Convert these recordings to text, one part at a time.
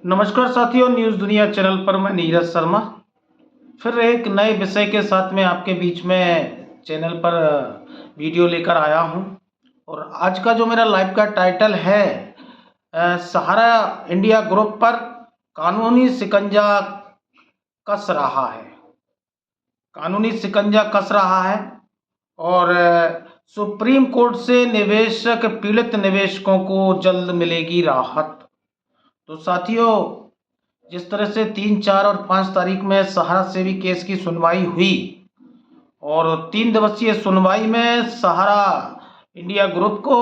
नमस्कार साथियों, न्यूज़ दुनिया चैनल पर मैं नीरज शर्मा फिर एक नए विषय के साथ में आपके बीच में चैनल पर वीडियो लेकर आया हूं। और आज का जो मेरा लाइव का टाइटल है, सहारा इंडिया ग्रुप पर कानूनी शिकंजा कस रहा है। कानूनी शिकंजा कस रहा है और सुप्रीम कोर्ट से निवेशक पीड़ित निवेशकों को जल्द मिलेगी राहत। तो साथियों, जिस तरह से 3, 4 और 5 तारीख में सहारा से भी केस की सुनवाई हुई और 3 दिवसीय सुनवाई में सहारा इंडिया ग्रुप को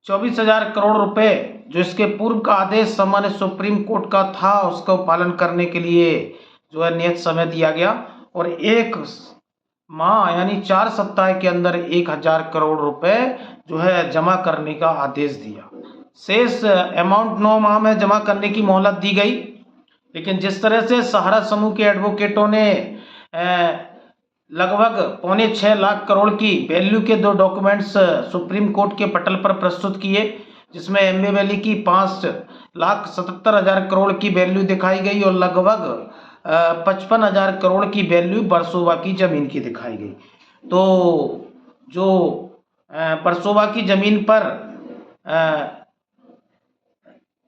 24,000 करोड़ रुपए, जो इसके पूर्व का आदेश सामान्य सुप्रीम कोर्ट का था, उसका पालन करने के लिए जो है नियत समय दिया गया और 1 माह यानी 4 सप्ताह के अंदर 1,000 करोड़ रुपए जो है जमा करने का आदेश दिया। शेष अमाउंट 9 माह में जमा करने की मोहलत दी गई। लेकिन जिस तरह से सहारा समूह के एडवोकेटों ने लगभग 5.25 लाख करोड़ की वैल्यू के 2 डॉक्यूमेंट्स सुप्रीम कोर्ट के पटल पर प्रस्तुत किए, जिसमें एमबी वैली की 5,77,000 करोड़ की वैल्यू दिखाई गई और लगभग 55,000 करोड़ की वैल्यू बरसोवा की जमीन की दिखाई गई। तो जो बरसोवा की जमीन पर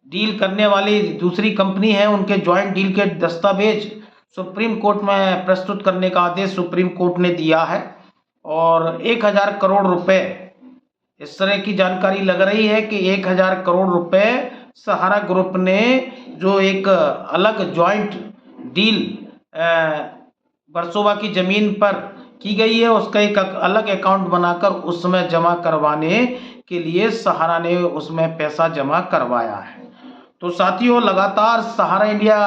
डील करने वाली दूसरी कंपनी है, उनके ज्वाइंट डील के दस्तावेज सुप्रीम कोर्ट में प्रस्तुत करने का आदेश सुप्रीम कोर्ट ने दिया है और 1,000 करोड़ रुपए, इस तरह की जानकारी लग रही है कि 1,000 करोड़ रुपए सहारा ग्रुप ने जो एक अलग ज्वाइंट डील बरसोवा की जमीन पर की गई है, उसका एक अलग अकाउंट बनाकर उसमें जमा करवाने के लिए सहारा ने उसमें पैसा जमा करवाया है। तो साथियों, लगातार सहारा इंडिया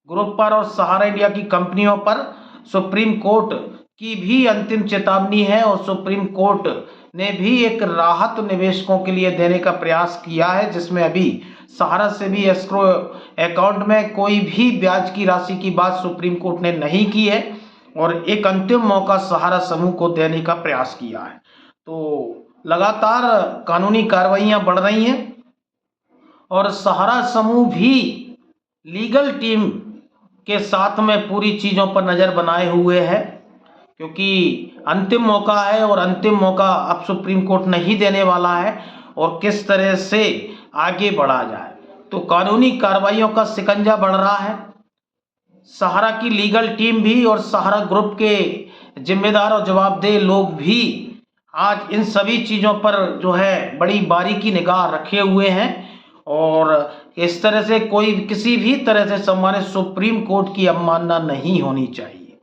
ग्रुप पर और सहारा इंडिया की कंपनियों पर सुप्रीम कोर्ट की भी अंतिम चेतावनी है और सुप्रीम कोर्ट ने भी एक राहत निवेशकों के लिए देने का प्रयास किया है, जिसमें अभी सहारा से भी एस्क्रो अकाउंट में कोई भी ब्याज की राशि की बात सुप्रीम कोर्ट ने नहीं की है और एक अंतिम मौका सहारा समूह को देने का प्रयास किया है। तो लगातार कानूनी कार्रवाइयां बढ़ रही हैं और सहारा समूह भी लीगल टीम के साथ में पूरी चीज़ों पर नज़र बनाए हुए है, क्योंकि अंतिम मौका है और अंतिम मौका अब सुप्रीम कोर्ट नहीं देने वाला है और किस तरह से आगे बढ़ा जाए। तो कानूनी कार्रवाइयों का शिकंजा बढ़ रहा है। सहारा की लीगल टीम भी और सहारा ग्रुप के जिम्मेदार और जवाबदेह लोग भी आज इन सभी चीज़ों पर जो है बड़ी बारीकी निगाह रखे हुए हैं और इस तरह से कोई किसी भी तरह से सम्मानित सुप्रीम कोर्ट की अवमानना नहीं होनी चाहिए।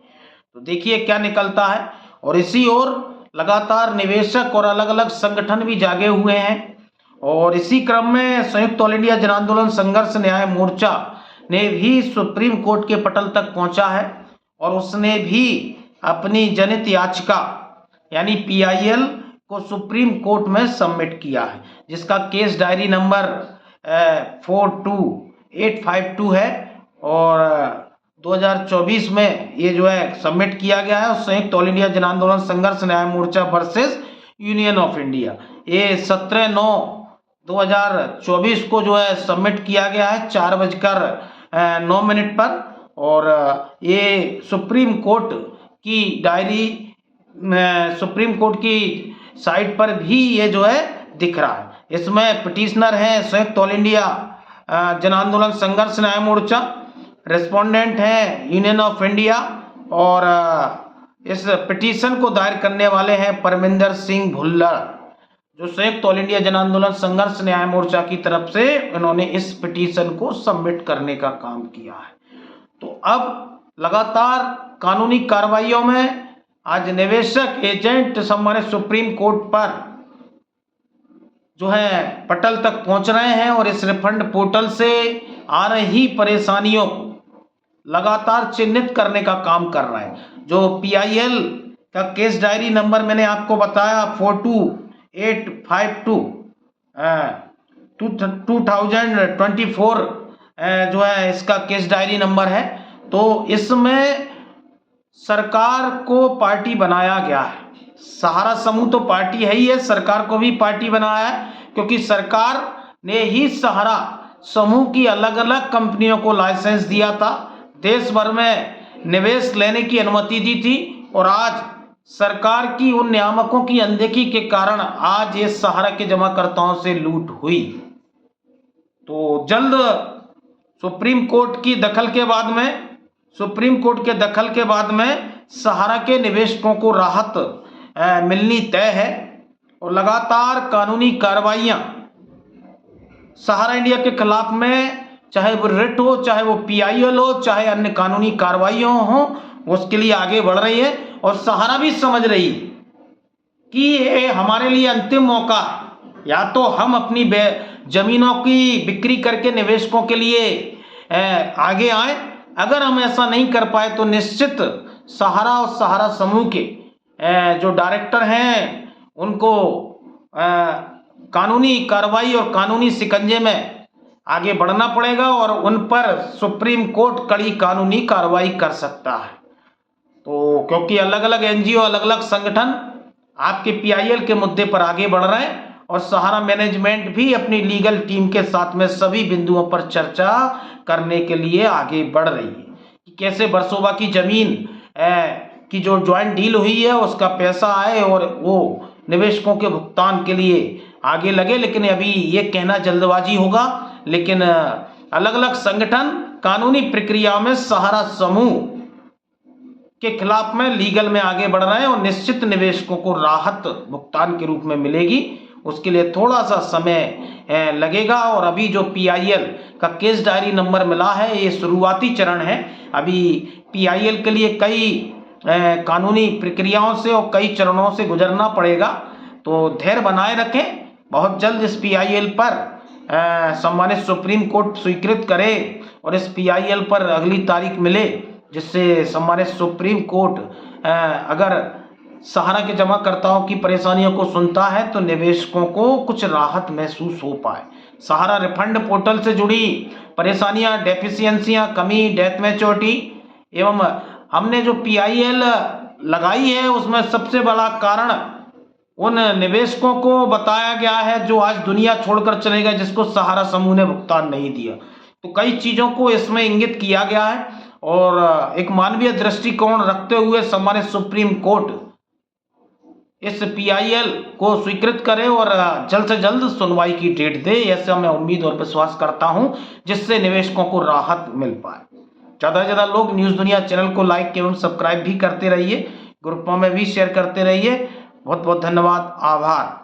तो देखिए क्या निकलता है। और इसी ओर लगातार निवेशक और अलग अलग संगठन भी जागे हुए हैं और इसी क्रम में संयुक्त ऑल इंडिया जन आंदोलन संघर्ष न्याय मोर्चा ने भी सुप्रीम कोर्ट के पटल तक पहुंचा है और उसने भी अपनी जनहित याचिका यानी PIL को सुप्रीम कोर्ट में सबमिट किया है, जिसका केस डायरी नंबर 42852 है और 2024 में ये जो है सबमिट किया गया है और संयुक्त ऑल इंडिया जन आंदोलन संघर्ष न्याय मोर्चा वर्सेस यूनियन ऑफ इंडिया, ये 17/9/2024 को जो है सबमिट किया गया है 4:09 पर। और ये सुप्रीम कोर्ट की डायरी सुप्रीम कोर्ट की साइट पर भी ये जो है दिख रहा है। इसमें पिटिशनर हैं संयुक्त ऑल इंडिया जन आंदोलन संघर्ष न्याय मोर्चा, रेस्पोंडेंट हैं यूनियन ऑफ इंडिया और इस पिटीशन को दायर करने वाले हैं परमिंदर सिंह भुल्लर, जो संयुक्त ऑल इंडिया जन आंदोलन संघर्ष न्याय मोर्चा की तरफ से उन्होंने इस पिटीशन को सबमिट करने का काम किया है। तो अब लगातार कानूनी कार्रवाइयों में आज निवेशक एजेंट सम्मानित सुप्रीम कोर्ट पर जो है पटल तक पहुंच रहे हैं और इस रिफंड पोर्टल से आ रही परेशानियों को लगातार चिन्हित करने का काम कर रहे हैं। जो PIL का केस डायरी नंबर मैंने आपको बताया 42852 2024 जो है इसका केस डायरी नंबर है। तो इसमें सरकार को पार्टी बनाया गया है। सहारा समूह तो पार्टी है ही है, सरकार को भी पार्टी बनाया है, क्योंकि सरकार ने ही सहारा समूह की अलग अलग कंपनियों को लाइसेंस दिया था, देश भर में निवेश लेने की अनुमति दी थी, और आज सरकार की उन नियामकों की अनदेखी के कारण आज ये सहारा के जमाकर्ताओं से लूट हुई। तो जल्द सुप्रीम कोर्ट की दखल के बाद में, सुप्रीम कोर्ट के दखल के बाद में सहारा के निवेशकों को राहत मिलनी तय है, और लगातार कानूनी कार्रवाइयां सहारा इंडिया के खिलाफ में, चाहे वो रिट हो, चाहे वो पीआईएल हो, चाहे अन्य कानूनी कार्रवाइयां हो, उसके लिए आगे बढ़ रही है। और सहारा भी समझ रही है कि ये हमारे लिए अंतिम मौका है, या तो हम अपनी जमीनों की बिक्री करके निवेशकों के लिए आगे आए। अगर हम ऐसा नहीं कर पाए तो निश्चित सहारा और सहारा समूह के जो डायरेक्टर हैं उनको कानूनी कार्रवाई और कानूनी शिकंजे में आगे बढ़ना पड़ेगा, और उन पर सुप्रीम कोर्ट कड़ी कानूनी कार्रवाई कर सकता है। तो क्योंकि अलग अलग एनजीओ, अलग अलग संगठन आपके पीआईएल के मुद्दे पर आगे बढ़ रहे हैं, और सहारा मैनेजमेंट भी अपनी लीगल टीम के साथ में सभी बिंदुओं पर चर्चा करने के लिए आगे बढ़ रही है कि कैसे वर्सोवा की जमीन की जो ज्वाइंट डील हुई है उसका पैसा आए और वो निवेशकों के भुगतान के लिए आगे लगे। लेकिन अभी ये कहना जल्दबाजी होगा, लेकिन अलग अलग संगठन कानूनी प्रक्रिया में सहारा समूह के खिलाफ में लीगल में आगे बढ़ रहे हैं, और निश्चित निवेशकों को राहत भुगतान के रूप में मिलेगी। उसके लिए थोड़ा सा समय लगेगा, और अभी जो पीआईएल का केस डायरी नंबर मिला है ये शुरुआती चरण है। अभी पीआईएल के लिए कई कानूनी प्रक्रियाओं से और कई चरणों से गुजरना पड़ेगा, तो धैर्य बनाए रखें। बहुत जल्द इस पीआईएल पर सम्मानित सुप्रीम कोर्ट स्वीकृत करे और इस पीआईएल पर अगली तारीख मिले, जिससे सम्मानित सुप्रीम कोर्ट अगर सहारा के जमाकर्ताओं की परेशानियों को सुनता है तो निवेशकों को कुछ राहत महसूस हो पाए। सहारा रिफंड पोर्टल से जुड़ी परेशानियां, डेफिशिएंसियां, कमी, डेथ मैच्योरिटी एवं हमने जो पीआईएल लगाई है उसमें सबसे बड़ा कारण उन निवेशकों को बताया गया है जो आज दुनिया छोड़कर चले गए, जिसको सहारा समूह ने भुगतान नहीं दिया। तो कई चीज़ों को इसमें इंगित किया गया है, और एक मानवीय दृष्टिकोण रखते हुए सम्मानित सुप्रीम कोर्ट इस पीआईएल को स्वीकृत करे और जल्द से जल्द सुनवाई की डेट दे, ऐसा मैं उम्मीद और विश्वास करता हूं, जिससे निवेशकों को राहत मिल पाए। ज़्यादा से ज़्यादा लोग न्यूज़ दुनिया चैनल को लाइक एवं सब्सक्राइब भी करते रहिए, ग्रुपों में भी शेयर करते रहिए। बहुत बहुत धन्यवाद, आभार।